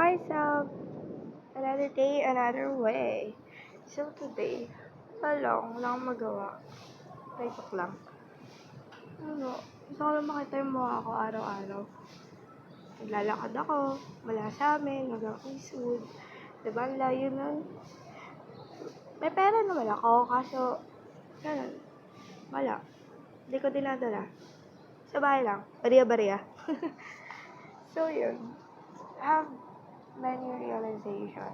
myself. Another day, another way. So today, wala akong magawa. Joke lang. Gusto ko lang makita yung mukha ko araw-araw. Naglalakad ako, mula sa amin, hanggang Eastwood. Diba, ang layo nun? May pera naman ako, kaso, ganun, wala. Hindi ko dinadala. Sa bahay lang, bariya-bariya. So, yun. I have many realization.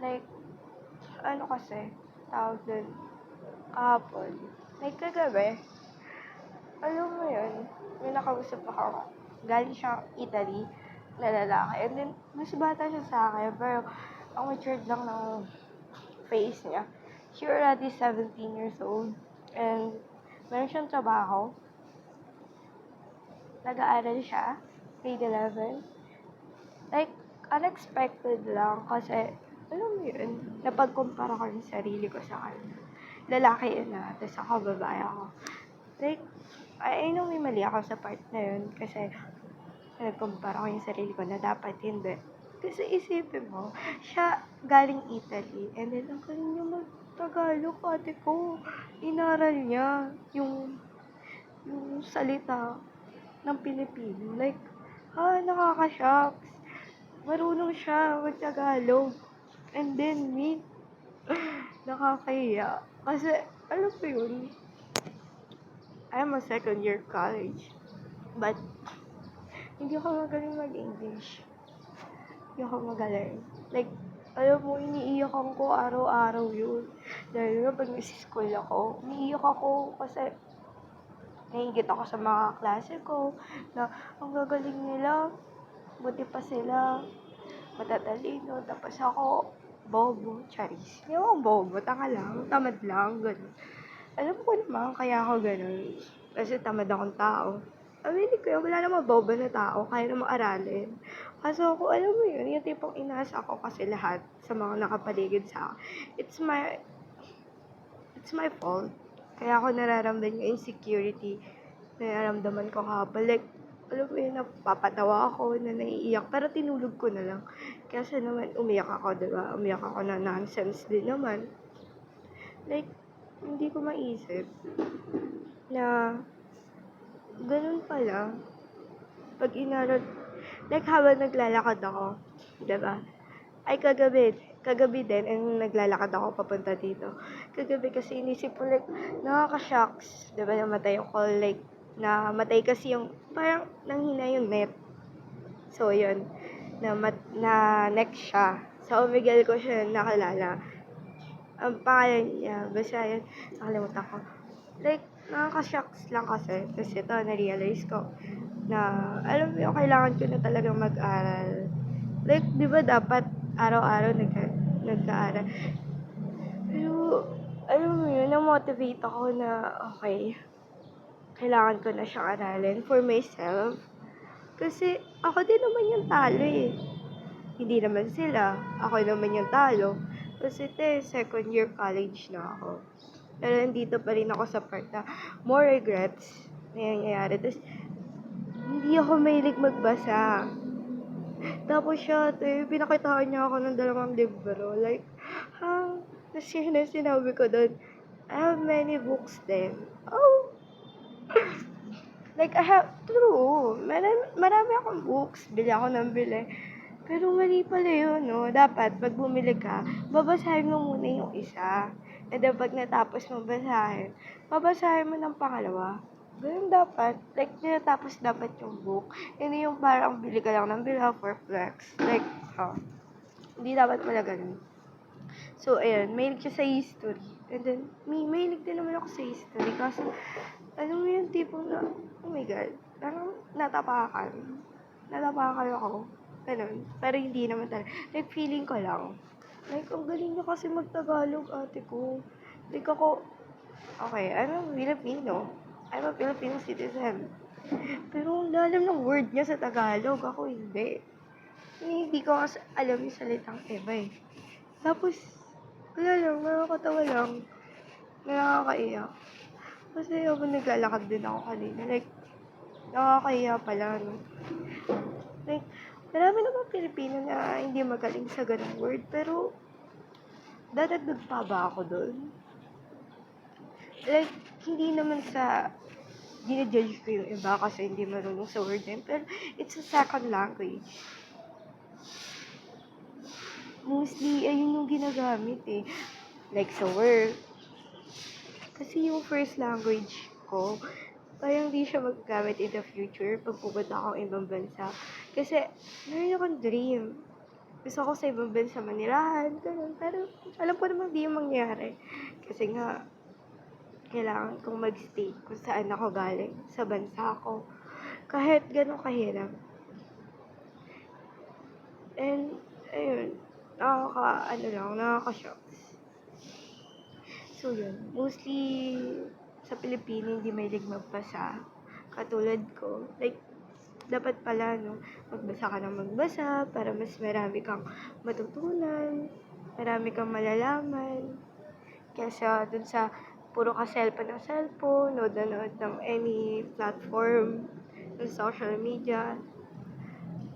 Like, ano kasi, tawag dun, kahapon. Like, kagabi, alam mo yun, may nakausap ako. Galing siyang Italy, na lalaki. And then, mas bata siya sa akin, pero ang matured lang ng face niya. She already 17 years old. And, meron siyang trabaho. Nag-aaral siya, grade 11. Like, unexpected lang kasi, alam mo yun, napagkumpara ko yung sarili ko sa kanya. Lalaki yun na, tapos ako, babae ako. Like, I know may mali ako sa part na yun kasi nagkumpara ko yung sarili ko na dapat hindi. Kasi isipin mo, siya galing Italy, and then ang galing niya mag-Tagalog, ate ko. Inaral niya yung salita ng Pilipino. Like, nakaka-shocks. Marunong siya mag-Tagalog. And then me, nakakahiya. Kasi, alam mo yun, I'm a second year college. But, hindi ako magaling mag-English. Hindi ako magaling. Like, alam mo, iniiyakan ko araw-araw yun. Dahil pag nasa-school ako, iniiyak ako kasi nahigit ako sa mga klase ko na ang gagaling nila, buti pa sila, matatalino, tapos ako, bobo, charis. Hindi ako bobo, tanga lang, tamad lang, gano'n. Alam ko naman, kaya ako gano'n. Kasi tamad akong tao. Aminin ko yun, wala namang bobo na tao, kaya namang aralin. Kaso ako, alam mo yun, yung tipong inaasa ko kasi lahat sa mga nakapaligid sa akin. It's my fault. Kaya ako nararamdaman yung insecurity. Nararamdaman ko kapal. Like, alam mo yun, napapatawa ako, na naiiyak, pero tinulog ko na lang. Kasi naman, umiyak ako, diba? Umiyak ako na nonsense din naman. Like, hindi ko maisip na ganun pala. Pag inaral, like habang naglalakad ako, diba? Ay, kagabi din, and naglalakad ako papunta dito. Kagabi kasi inisip ko, like, nakaka-shocks, diba, namatay ako, like, namatay kasi yung, parang nanghina yung net. So, yun, na neck siya. Sa Omegle ko siya nakalala. Ang pangalan niya, basta yun, nakalimutan ko. Like, nakaka-shocks lang kasi. Tapos ito, na-realize ko na, alam mo yung kailangan ko na talagang mag-aral. Like, di ba dapat araw-araw nag-aaral? Pero, alam mo yun, na-motivate ako na, okay, kailangan ko na siyang aralin for myself. Kasi, ako din naman yung talo eh. Hindi naman sila. Ako naman yung talo. Kasi second year college na ako. Pero nandito pa rin ako sa part na more regrets na nangyayari. Tapos, hindi ako mahilig magbasa. Tapos siya, pinakitaan niya ako ng 2 libro. Like, tapos yun na sinabi ko doon, I have many books then. Oh! Like, true, marami akong books. Bili ako ng bili. Pero mali pala yun, no? Dapat, pag bumili ka, babasahin mo muna yung isa. And then, pag natapos mo babasahin mo ng pangalawa. Ganun dapat. Like, tinatapos dapat yung book. Hindi yung parang bili ka lang ng bili for flex. Like, hindi dapat pala ganun. So, ayun, mahilig siya sa history. And then, mahilig din naman ako sa history. Kasi, alam mo yung tipong na, oh my God, parang natapakan ako. Ganun. Pero hindi naman talaga. Like, feeling ko lang. Like, ang galing niya kasi mag-Tagalog, ate ko. Like, ako, okay, I'm a Filipino. I'm a Filipino citizen. Pero ang lalim ng word niya sa Tagalog. Ako hindi. Hindi ko kasi alam yung salitang iba eh. Tapos, wala lang, nakakatawa lang. Nakakaiyak. Kasi ako naglalakad din ako kanina. Like, nakakaiyak pala, no? Like, Marami naman Pilipino na hindi magaling sa ganung word, pero dadagdag pa ba ako dun? Like, hindi naman sa dinajudge ko yung iba kasi hindi marunong sa word na yun, pero it's a second language. Mostly, ayun yung ginagamit eh. Like sa work. Kasi yung first language ko, parang di siya magagamit in the future pag pupunta akong ibang bansa. Kasi, meron akong dream. Gusto ko sa ibang bansa manirahan, ganun. Pero, alam ko namang di yung mangyari. Kasi nga, kailangan kong magstay kung saan ako galing, sa bansa ko. Kahit ganun kahirap. And, ayun, nakaka-shocks. So, yun. Mostly, sa Pilipino, hindi mahilig magbasa. Katulad ko. Like, dapat pala, no, magbasa ka ng magbasa para mas marami kang matutunan, marami kang malalaman. Kesa dun sa puro ka cellphone ng cellphone, nood ng any platform ng social media.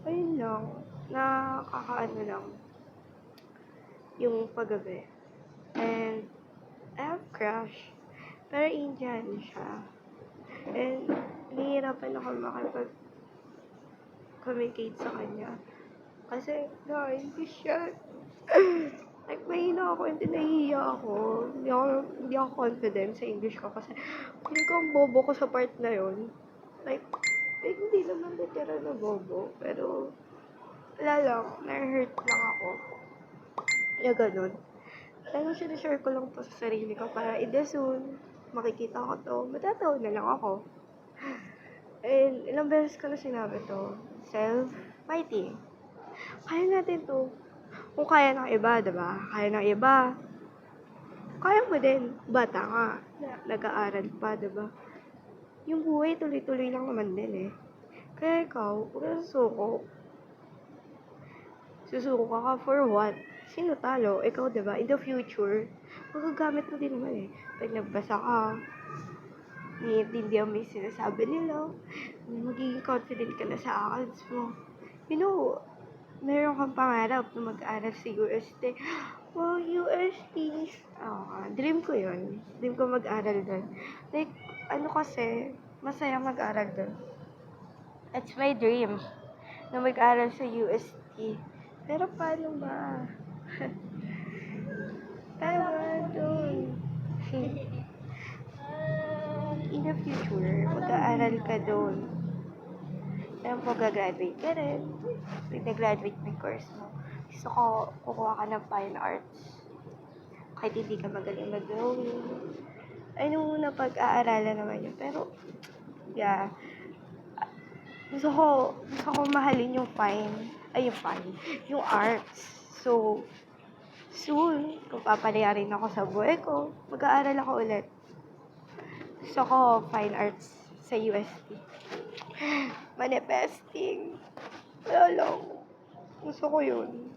Ayun lang. Nakakaano lang yung paggabi. And, I have crush. Pero Indian siya. And, nahihirapan ako makipag-communicate sa kanya. Kasi, English siya. Like, mahina ako and nahihiya ako. Hindi ako confident sa English ko kasi hindi ko ang bobo ko sa part na yun. Like, hindi naman literal na bobo. Pero, wala lang. Na-hurt lang ako. Yung ganun. Kaya sinishare ko lang to sa sarili ko para soon, makikita ko to, matatawa na lang ako. And ilang beses ko na sinabi to, self-fighting. Kaya natin to. Kung kaya ng iba, diba? Kaya ng iba. Kaya mo din. Bata ka. Nag-aaral pa, diba? Yung buhay, tuloy-tuloy lang naman din eh. Kaya ikaw, huwag ka susuko. Susuko ka for what? Sino talo? Ikaw, diba? In the future, magagamit mo din naman eh. Pag nagbasa ka, naiintindihan mo yung sinasabi nila, magiging confident ka na sa accounts mo. You know, meron kang pangarap na mag-aral sa UST. Wow, UST! Dream ko yun. Dream ko mag-aral doon. Like, kasi, masaya mag-aral doon. It's my dream na mag-aral sa UST. Pero paano ba? Paano doon? In the future, mag-aaral ka doon. Alam po, gagraduate ka rin. Pag nag-graduate ng course mo, gusto ko kukuha ka ng fine arts. Kahit hindi ka magaling mag-drawing. Ay, nung una pag-aaralan naman yun. Pero, yeah. Gusto ko mahalin yung yung arts. So, soon, kung papalayarin ako sa buhay ko, mag-aaral ako ulit. Gusto ko fine arts sa UST. Manifesting. Wala lang. Gusto ko yun.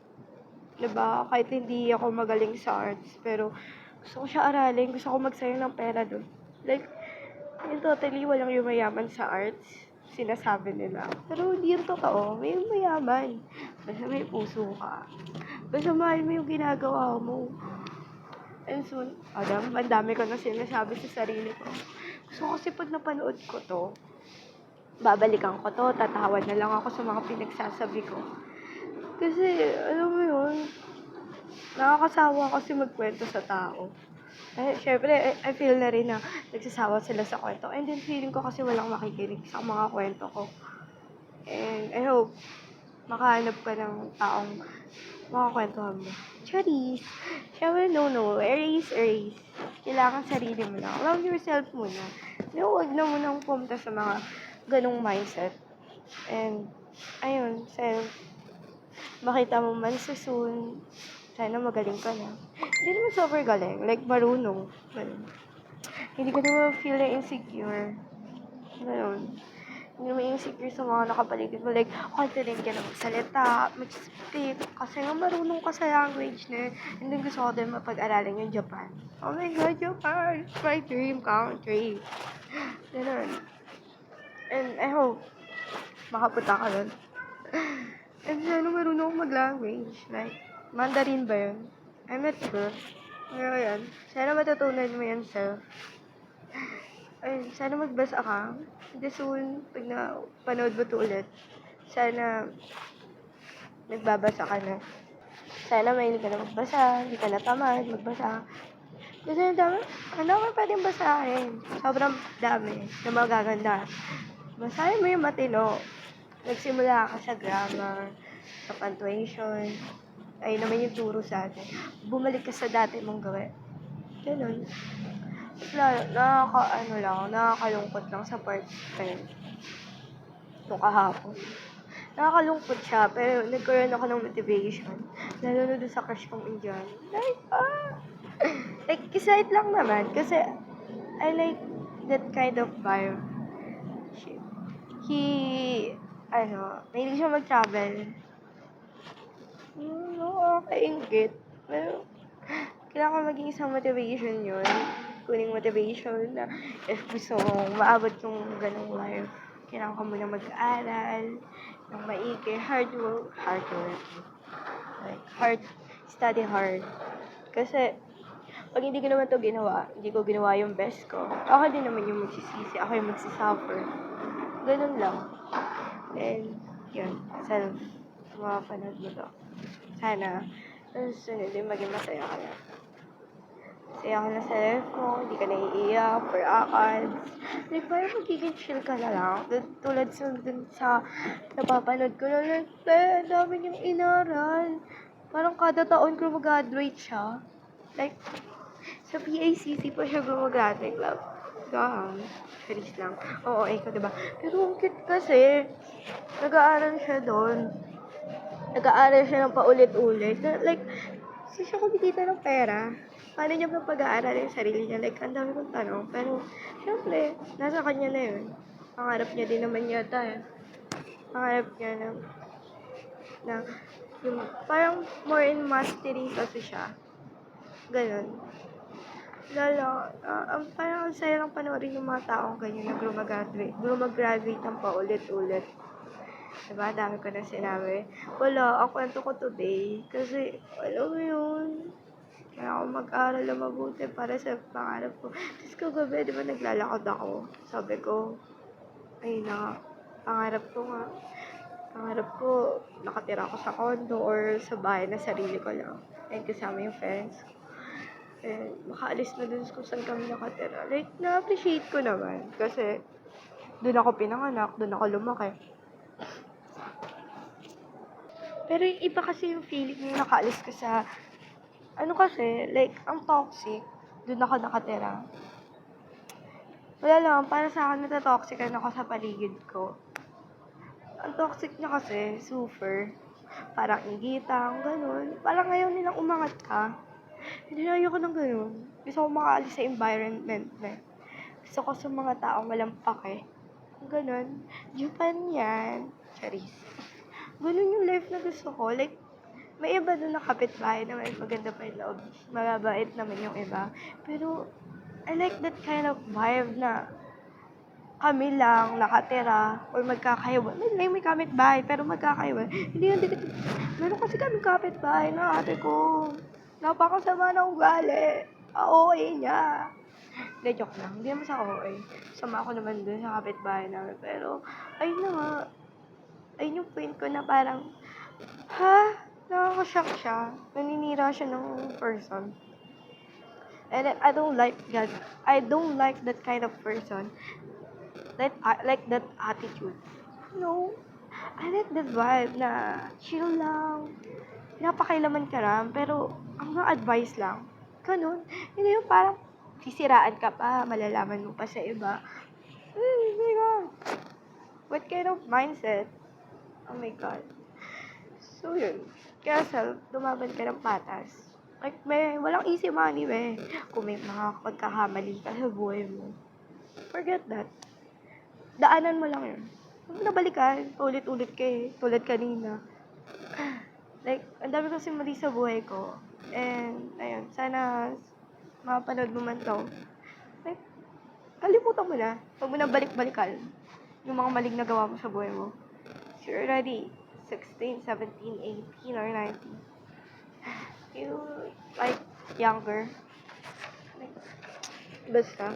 Diba? Kahit hindi ako magaling sa arts, pero gusto ko siya aralin. Gusto ko magsayang ng pera doon. Like, yun totally walang yumayaman sa arts. Sinasabi nila. Pero hindi yung totoo. May mayaman. Basta may puso ka. Basta mahal mo yung ginagawa mo. And soon, ang dami ko na sinasabi sa sarili ko. Gusto ko kasi pag napanood ko to, babalikan ko to, tatawad na lang ako sa mga pinagsasabi ko. Kasi, alam mo yun, nakakasawa kasi magkwento sa tao. Syempre, I feel na rin na nagsasawa sila sa kwento. And then, feeling ko kasi walang makikinig sa mga kwento ko. And I hope, makahanap ka ng taong makakwentuhan mo. Charis! Syempre, no. Erase. Kailangan sarili mo lang. Love yourself muna. Huwag na munang pumunta sa mga ganong mindset. And, ayun, makita mo man sa soon, sana magaling ka na. Hindi naman super galing, like marunong. Ganun. Hindi ko naman feel na insecure. Ganun. Hindi naman insecure sa mga nakapaligid mo. Like, confident ka na magsalita, mag-speak. Kasi nga marunong ka sa language na yun. And then gusto ko din mapag-aralan yung Japan. Oh my God, Japan! It's my dream country. Ganun. And I hope makapunta ka nun. And sana marunong akong mag-language. Like, Mandarin ba yun? I'm not sure. Pero yan, sana matutunan mo yan, self. Ayun, sana magbasa ka. Hindi soon, pag napanood mo to ulit, sana nagbabasa ka na. Sana mahilig ka na magbasa, hindi ka natamad magbasa. Kasi ang dami pwedeng basahin. Sobrang dami na magaganda. Basahin mo yung matino. Nagsimula ka sa grammar, sa punctuation, ay naman yung turo sa atin. Bumalik ka sa dati mong gawin. Ganun. Nakakalungkot lang sa part 10. Nung kahapon. Nakakalungkot siya, pero nagkaroon ako ng motivation. Lalo na dun sa crush kong Indian. Like, kisait lang naman. Kasi, I like that kind of vibe. He, mahilig siya mag-travel. Nakakaingit. Pero, kailangan maging isang motivation yun. Kuning motivation na if gusto mong maabot yung ganong life, kailangan ka muna mag-aaral, ng maigi, hard work. Like, study hard. Kasi, pag hindi ko naman to ginawa, hindi ko ginawa yung best ko, ako din naman yung magsisisi, ako yung magsisuffer. Ganun lang. And, yun, self, mapapanood mo to. Sana, susunod din maging masaya ka na. Masaya ka na sa life mo, hindi ka naiiyak, for akads. Like, parang magiging chill ka na lang. Tulad dun sa napapanood ko na, like, ang dami niyang inaral. Parang kada taon graduate siya. Like, sa PACC pa siya gumagraduate. Like, Charis lang. Oo, ikaw, diba? Pero ang cute kasi, nag-aaral siya doon. Nag-aaral siya ng paulit-ulit. Like, kasi siya kumikita ng pera. Paano niya ba pag-aaral yung sarili niya? Like, ang dami kong tanong. Pero, syempre, nasa kanya na yun. Pangarap niya din naman yata eh. Pangarap niya na yung, parang more in mastery kasi siya. Ganon. Parang ang saya lang panoorin yung mga taong ganyan na gumagraduate ng paulit-ulit. Diba? Dami ko na sinabi. Wala, ang kwento ko today. Kasi, alam mo yun, kaya ako mag-aral na mabuti para sa pangarap ko. Tapos kagabi, di ba naglalakad ako? Sabi ko, ayun na, pangarap ko nga. Pangarap ko, nakatira ako sa condo or sa bahay na sarili ko lang. And kasama yung friends ko. And makaalis na dun kung saan kami nakatira. Like, na-appreciate ko naman. Kasi, dun ako pinanganak, dun ako lumaki. Pero yung iba kasi yung feeling yung nakaalis ka sa, like, ang toxic, dun ako nakatira. Wala lang, para sa akin natatoxican ako sa paligid ko. Ang toxic niya kasi, super. Parang ingitang, ganun. Parang ngayon nilang umangat ka. Hindi na ayoko ng ganun. Gusto ko makaalis sa environment na. Gusto ko sa mga taong walang pake. Ganun. Japan yan. Charis. Ganun yung life na gusto ko. Like, may iba doon na kapitbahay naman. Maganda pa yung loob. Mababait naman yung iba. Pero, I like that kind of vibe na kami lang nakatira or magkakaiwan. May kapitbahay, pero magkakaiwan. Hindi. Meron kasi kami kapitbahay na ate ko. Napakasama ng ugali. OA niya. Hindi, joke lang. Hindi naman sa OA. Sama ako naman dun sa kapitbahay namin. Pero, ayun na nga. Ayun yung point ko na parang, nakaka-shock siya. Naninira siya ng person. And then, I don't like that kind of person. Like that attitude. No. I like that vibe na chill lang. Napakailaman ka lang, pero hanggang advice lang. Ganun. Hindi yung parang sisiraan ka pa, malalaman mo pa sa iba. Oh my God. What kind of mindset? Oh my God. So yun. Kaya lumaban ka ng patas. Like, walang easy money, Kung may mga pagkakamali ka sa buhay mo, forget that. Daanan mo lang yun. Huwag mo na balikan. Ulit-ulit ka tulad kanina. Like, ang dami kasi mali sa buhay ko. And, ayun, sana mapanood mo man to. Like, kalimutan mo na. Huwag mo na balik-balikan yung mga maling nagawa mo sa buhay mo. You're already 16, 17, 18, or 19. You, like, younger. Like, basta.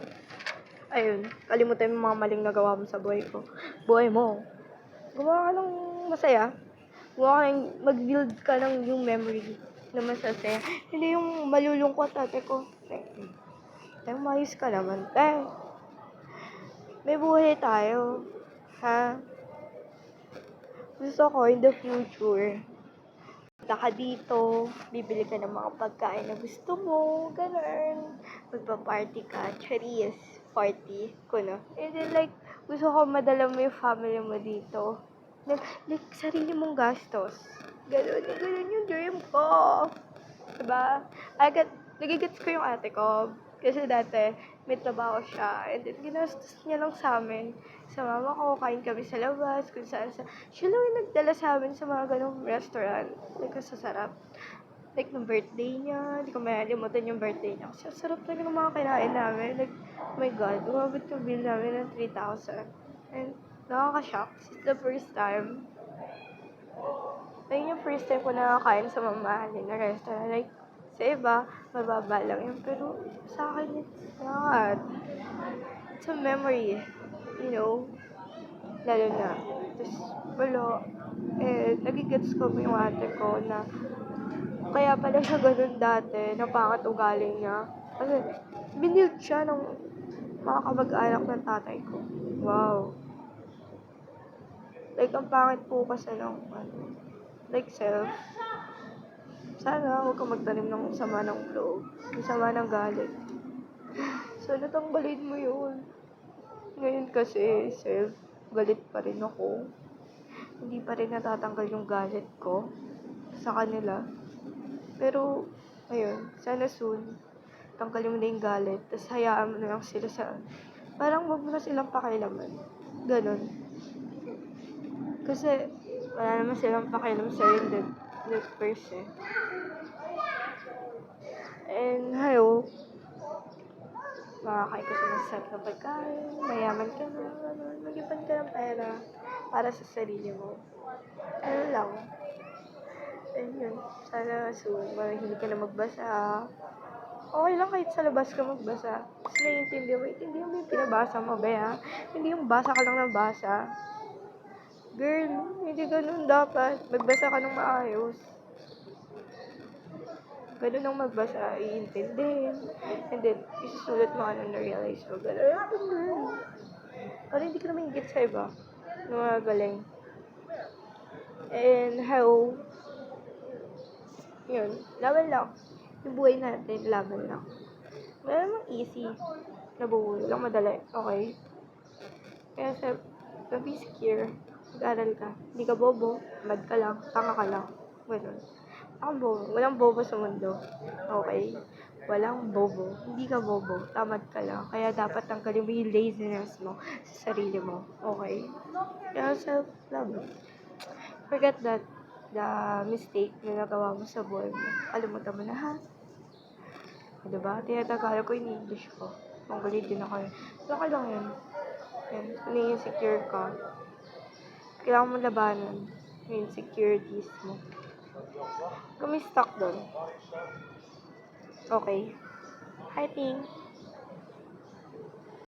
Ayun, kalimutan mo yung mga maling nagawa mo sa buhay ko. Buhay mo. Gumawa ka ng masaya. Gumawa ka ng, mag-build ka ng yung memory na masasaya. Hindi yung malulungkot, ate ko. Tayo, mayos ka naman. Tayo, may buhay tayo. Ha? Gusto ko in the future, punta ka dito, bibili ka ng mga pagkain na gusto mo, ganun. Magpa-party ka, charis, party ko na. And then like, gusto ko madala mo yung family mo dito. Like sarili mong gastos. Ganun yung dream ko. Diba? Nagigets ko yung ate ko. Kasi dati, may trabaho siya. And then, ginastos niya lang sa amin. Sa mama ko, kain kami sa labas, kung saan sa... Siya lang yung nagdala sa amin sa mga ganong restaurant. Like, sasarap. Like, nung birthday niya, hindi ko malilimutan yung birthday niya. Kasi sarap talaga ng mga kinain namin. Like, oh my God, umabot yung bill namin ng 3,000. And, nakaka-shock. This is the first time. Ayun yung first time ko nakakain sa mamahalin na restaurant. Like, sa iba, mababa lang yun. Pero, sa akin, it's not. It's a memory. You know? Lalo na. Tapos, wala. Eh, nagigets ko yung ate ko na kaya pala siya ganun dati, napangat ugali niya. Kasi, binild siya ng mga kamag-anak ng tatay ko. Wow. Like, ang pangit po kasi ng, like, self. Sana huwag kang magtanim ng sama ng loob, ng sama ng galit. Sana tanggalin mo yun. Ngayon kasi, self, galit pa rin ako. Hindi pa rin natatanggal yung galit ko sa kanila. Pero, ayun, sana soon, tanggalin mo na yung galit, tapos hayaan mo na lang sila sa, parang wag mo na silang pakialaman. Ganon. Kasi, wala naman silang pakialam sa'yo in that person. And, hayo, makakain ka sa masarap na pagkain, mayaman ka na, mag-ipon ka ng pera para sa sarili mo. Ano lang. And yun, sana soon, hindi ka na magbasa. Okay lang kahit sa labas ka magbasa. Kasi naiintindihan mo yung pinabasa mo, ba? Hindi yung basa ka lang ng basa. Girl, hindi ganun dapat. Magbasa ka ng maayos. Ganun ang magbasa, iintindihin. And then, isusulat mo ano na-realize mo. Ganun. Para hindi ka na mahigit sa iba. Na magaling. And how, yun, laban lang. Yung buhay natin, laban lang. Wala namang easy. Nabuhay lang madali. Okay? Kaya sa, don't be scared. Mag-aral ka. Hindi ka bobo. Mad ka lang. Tanga ka lang. Ganun. Ako bobo. Walang bobo sa mundo. Okay? Walang bobo. Hindi ka bobo. Tamad ka lang. Kaya dapat tanggalin mo yung laziness mo sa sarili mo. Okay? Kaya self-love. Forget that the mistake na nagawa mo sa buhay mo. Kalimutan mo na, ha? Diba? Tinatagalog ko yung English ko. Mongolian din ako. Okay lang yun. Yan. Kung insecure ka, kailangan mo labanan yung insecurities mo. Kung may stuck doon. Okay. Hi, Ting.